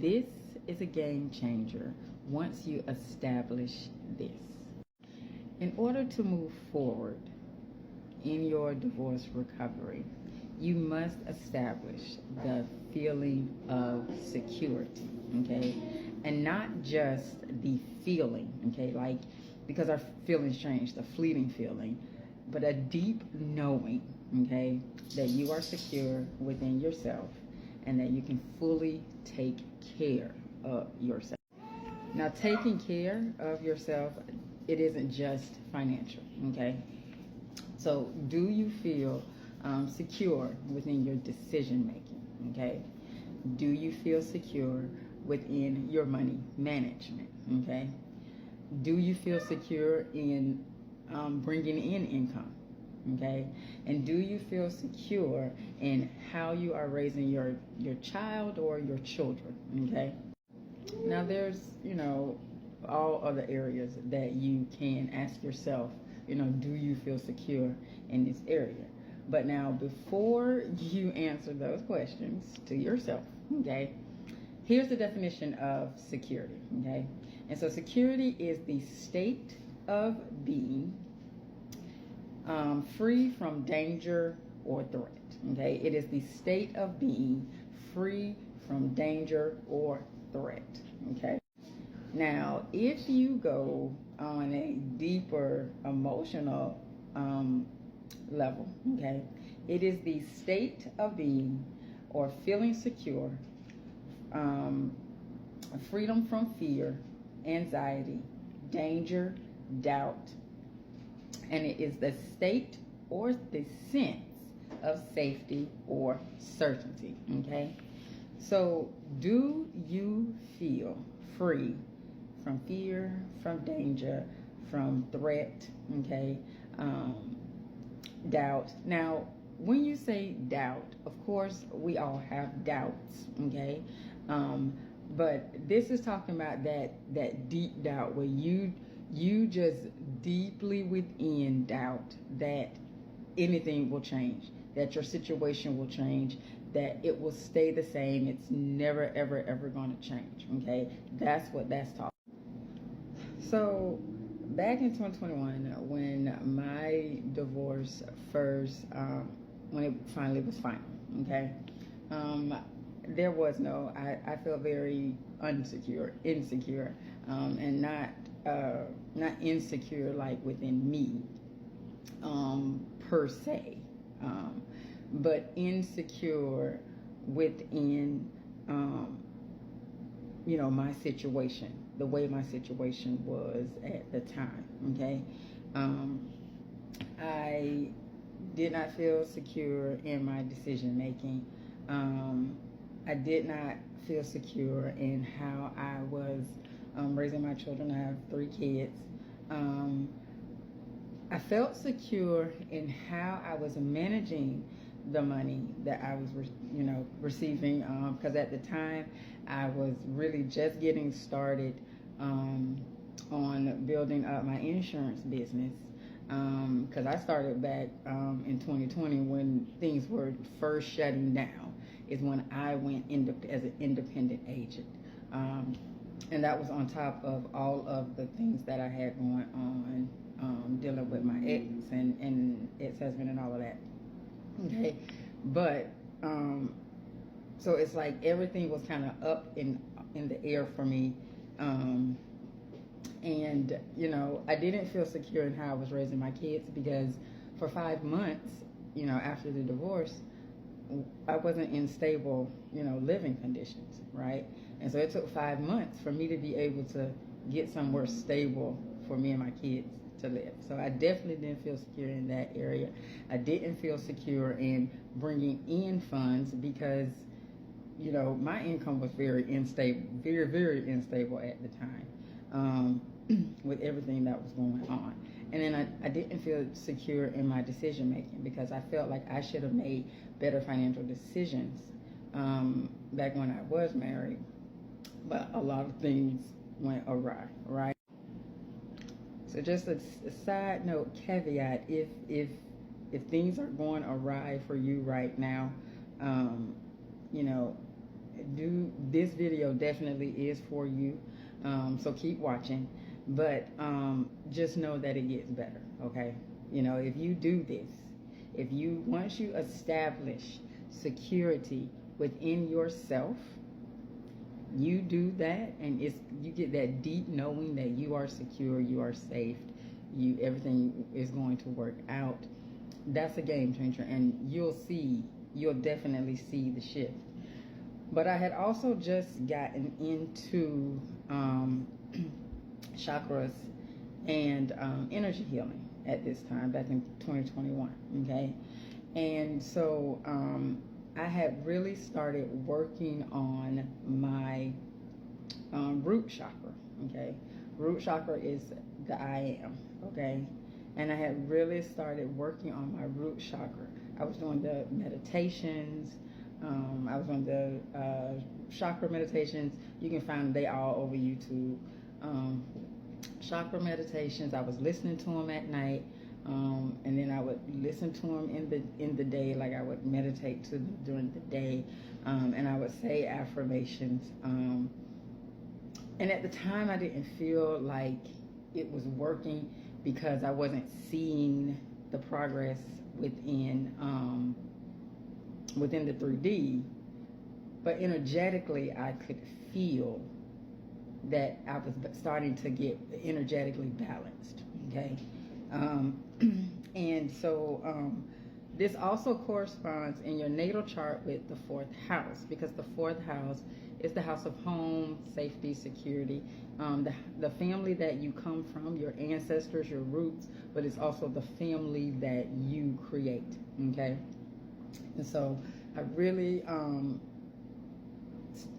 this is a game changer once you establish this. In order to move forward in your divorce recovery, you must establish the feeling of security, okay? And not just the feeling, okay? Like, because our feelings change, the fleeting feeling, but a deep knowing, okay, that you are secure within yourself and that you can fully take care of yourself. Now, taking care of yourself, it isn't just financial, okay? So do you feel secure within your decision making, okay? Do you feel secure within your money management, okay? Do you feel secure in bringing in income, okay? And do you feel secure in how you are raising your child or your children, okay? Now there's, all other areas that you can ask yourself, do you feel secure in this area? But now, before you answer those questions to yourself, okay, here's the definition of security, okay? And so security is the state of being free from danger or threat, okay? It is the state of being free from danger or threat, okay? Now, if you go on a deeper emotional level, okay, it is the state of being or feeling secure, freedom from fear, anxiety, danger, doubt, and it is the state or the sense of safety or certainty, okay? So, do you feel free from fear, from danger, from threat, okay, doubt? Now, when you say doubt, of course, we all have doubts, okay? But this is talking about that deep doubt where you just deeply within doubt that anything will change, that your situation will change, that it will stay the same. It's never, ever, ever going to change, okay? That's what that's talking. So back in 2021, when my divorce first, when it finally was final, okay, there was no, I felt very insecure, and not insecure like within me, per se, but insecure within, my situation, the way my situation was at the time, okay? I did not feel secure in my decision making. I did not feel secure in how I was raising my children. I have 3 kids. I felt secure in how I was managing the money that I was, receiving, because at the time I was really just getting started on building up my insurance business, because I started back in 2020 when things were first shutting down, is when I went as an independent agent, and that was on top of all of the things that I had going on, dealing with my ex and ex-husband and all of that. Okay, but so it's like everything was kind of up in the air for me, and I didn't feel secure in how I was raising my kids, because for 5 months, after the divorce, I wasn't in stable, living conditions, right? And so it took 5 months for me to be able to get somewhere stable for me and my kids to live. So I definitely didn't feel secure in that area. I didn't feel secure in bringing in funds because, my income was very unstable, very, very unstable at the time, with everything that was going on. And then I didn't feel secure in my decision making, because I felt like I should have made better financial decisions back when I was married, but a lot of things went awry, right? So just a side note, caveat, if things are going awry for you right now, this video definitely is for you. So keep watching, but just know that it gets better. Okay, you know, if you do this, once you establish security within yourself, you do that, and you get that deep knowing that you are secure, you are safe, everything is going to work out. That's a game changer, and you'll definitely see the shift. But I had also just gotten into chakras and energy healing at this time, back in 2021, okay? And so I had really started working on my root chakra, okay? Root chakra is the I am, okay? And I had really started working on my root chakra. I was doing the meditations. I was doing the chakra meditations. You can find them, they all over YouTube. Chakra meditations. I was listening to them at night, and then I would listen to them in the day. Like I would meditate to them during the day, and I would say affirmations. And at the time, I didn't feel like it was working because I wasn't seeing the progress within the 3D, but energetically I could feel that I was starting to get energetically balanced, okay? And so this also corresponds in your natal chart with the 4th house, because the 4th house is the house of home, safety, security, the family that you come from, your ancestors, your roots, but it's also the family that you create, okay? And so I really,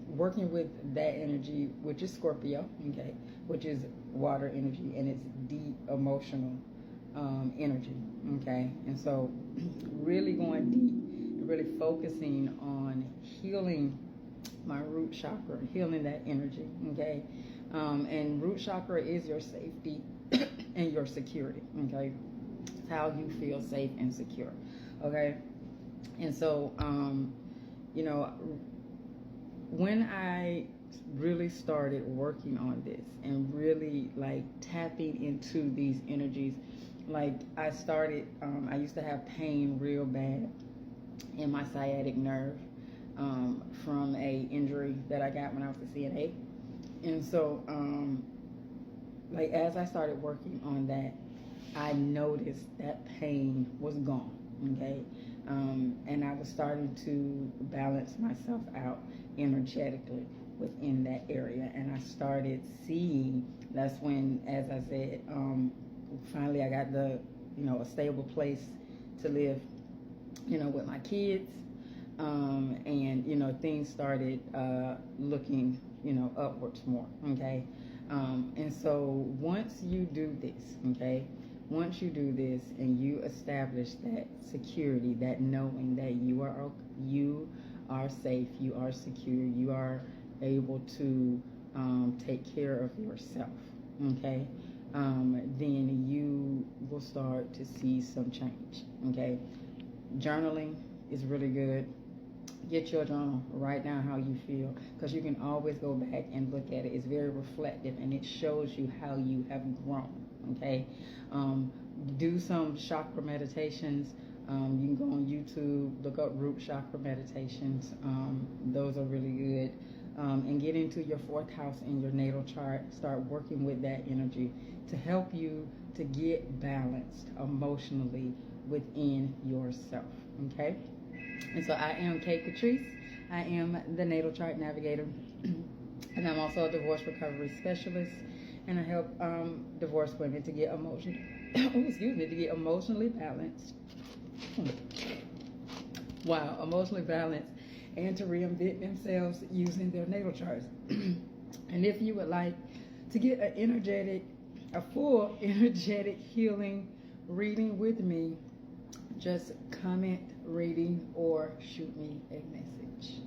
working with that energy, which is Scorpio, okay, which is water energy, and it's deep emotional energy, okay? And so really going deep and really focusing on healing my root chakra, healing that energy, okay? And root chakra is your safety and your security, okay? It's how you feel safe and secure, okay? And so, you know, when I really started working on this and really like tapping into these energies, like I started, I used to have pain real bad in my sciatic nerve from a injury that I got when I was a CNA. And so, like as I started working on that, I noticed that pain was gone, okay? And I was starting to balance myself out energetically within that area, and I started seeing, that's when, as I said, finally I got a stable place to live, with my kids, and things started looking, upwards more, okay? And so once you do this, okay, once you do this and you establish that security, that knowing that you are safe, you are secure, you are able to take care of yourself, okay, then you will start to see some change, okay? Journaling is really good. Get your journal, write down how you feel, because you can always go back and look at it. It's very reflective, and it shows you how you have grown, okay? Do some chakra meditations. You can go on YouTube, look up root chakra meditations. Those are really good. And get into your 4th house in your natal chart. Start working with that energy to help you to get balanced emotionally within yourself, okay? And so I am Kate Catrice. I am the Natal Chart Navigator, and I'm also a divorce recovery specialist, and I help divorced women to get emotionally balanced. Wow, emotionally balanced, and to reinvent themselves using their natal charts. And if you would like to get a full energetic healing reading with me, just comment reading or shoot me a message.